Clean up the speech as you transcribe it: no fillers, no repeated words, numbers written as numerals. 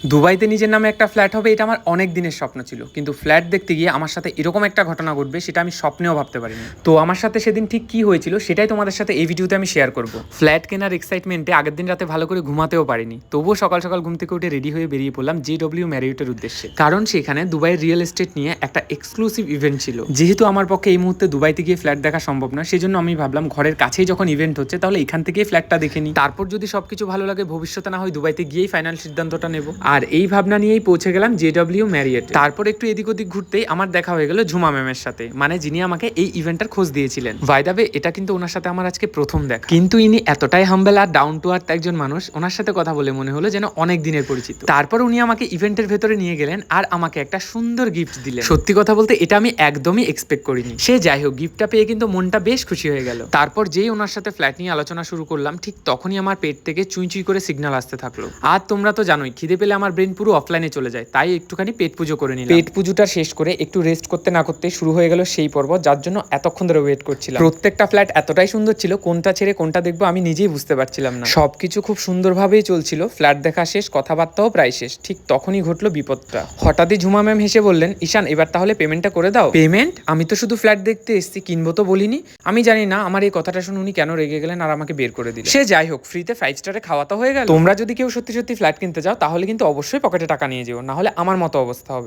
দুবাইতে নিজের নামে একটা ফ্ল্যাট হবে, এটা আমার অনেক দিনের স্বপ্ন ছিল, কিন্তু ফ্ল্যাট দেখতে গিয়ে আমার সাথে এরকম একটা ঘটনা ঘটবে সেটা আমি স্বপ্নেও ভাবতে পারিনি। তো আমার সাথে সেদিন ঠিক কি হয়েছিল সেটাই তোমাদের সাথে এই ভিডিওতে আমি শেয়ার করব। ফ্ল্যাট কেনার এক্সাইটমেন্টে আগের দিন রাতে ভালো করে ঘুমাতেও পারিনি, তবুও সকাল সকাল ঘুম থেকে উঠে রেডি হয়ে বেরিয়ে পড়লাম JW ম্যারিয়টের উদ্দেশ্যে, কারণ সেখানে দুবাইয়ের রিয়েল এস্টেট নিয়ে একটা এক্সক্লুসিভ ইভেন্ট ছিল। যেহেতু আমার পক্ষে এই মুহূর্তে দুবাইতে গিয়ে ফ্ল্যাট দেখা সম্ভব না, সেজন্য আমি ভাবলাম ঘরের কাছেই যখন ইভেন্ট হচ্ছে তাহলে এখান থেকেই ফ্ল্যাটটা দেখে নিই, তারপর যদি সবকিছু ভালো লাগে ভবিষ্যতে না হয় দুবাইতে গিয়েই ফাইনাল সিদ্ধান্তটা নেব। আর এই ভাবনা নিয়েই পৌঁছে গেলাম JW ম্যারিয়ট। তারপর একটু এদিক ওদিক ঘুরতেই আমার দেখা হয়ে গেল ঝুমা ম্যামের সাথে, মানে যিনি আমাকে এই ইভেন্টটার খোঁজ দিয়েছিলেন। বাই দ্য ওয়ে, এটা কিন্তু ওনার সাথে আমার আজকে প্রথম দেখা, কিন্তু ইনি এতটাই হাম্বল আর ডাউন টু আর্থ একজন মানুষ, ওনার সাথে কথা বলে মনে হলো যেন অনেক দিনের পরিচিত। তারপর উনি আমাকে ইভেন্টের ভেতরে নিয়ে গেলেন আর আমাকে একটা সুন্দর গিফট দিলেন। সত্যি কথা বলতে এটা আমি একদমই এক্সপেক্ট করিনি। সে যাই হোক, গিফটটা পেয়ে কিন্তু মনটা বেশ খুশি হয়ে গেল। তারপর যেই ওনার সাথে ফ্ল্যাট নিয়ে আলোচনা শুরু করলাম, ঠিক তখনই আমার পেট থেকে চুই চুই করে সিগন্যাল আসতে থাকলো। আর তোমরা তো জানোই, খিদে পেলে আমার ব্রেন পুরো অফলাইনে চলে যায়, তাই একটুখানি পেট পুজো করে নিলাম। পেট পুজোটা শেষ করে একটু রেস্ট করতে না করতে শুরু হয়ে গেল সেই পর্ব, যার জন্য এতক্ষণ ধরে ওয়েট করছিলাম। প্রত্যেকটা ফ্ল্যাট এতটাই সুন্দর ছিল, কোনটা ছেড়ে কোনটা দেখবো আমি নিজেই বুঝতে পারছিলাম না। সবকিছু খুব সুন্দরভাবেই চলছিল, ফ্ল্যাট দেখা শেষ, কথাবার্তাও প্রায় শেষ, ঠিক তখনই ঘটলো বিপদটা। হঠাৎই ঝুমা ম্যাম হেসে বললেন, ঈশান এবার তাহলে পেমেন্টটা করে দাও। পেমেন্ট? আমি তো শুধু ফ্ল্যাট দেখতে এসেছি, কিনবো তো বলিনি। আমি জানি না আমার এই কথাটা শুনে উনি কেন রেগে গেলেন আর আমাকে বের করে দিলেন। সে যাই হোক, ফ্রিতে 5 স্টারে খাওয়া তো হয়ে গেল। তোমরা যদি কেউ সত্যি সত্যি ফ্ল্যাট কিনতে যাও তাহলে কিন্তু অবশ্যই পকেটে টাকা নিয়ে যেও, না হলে আমার মতো অবস্থা হবে।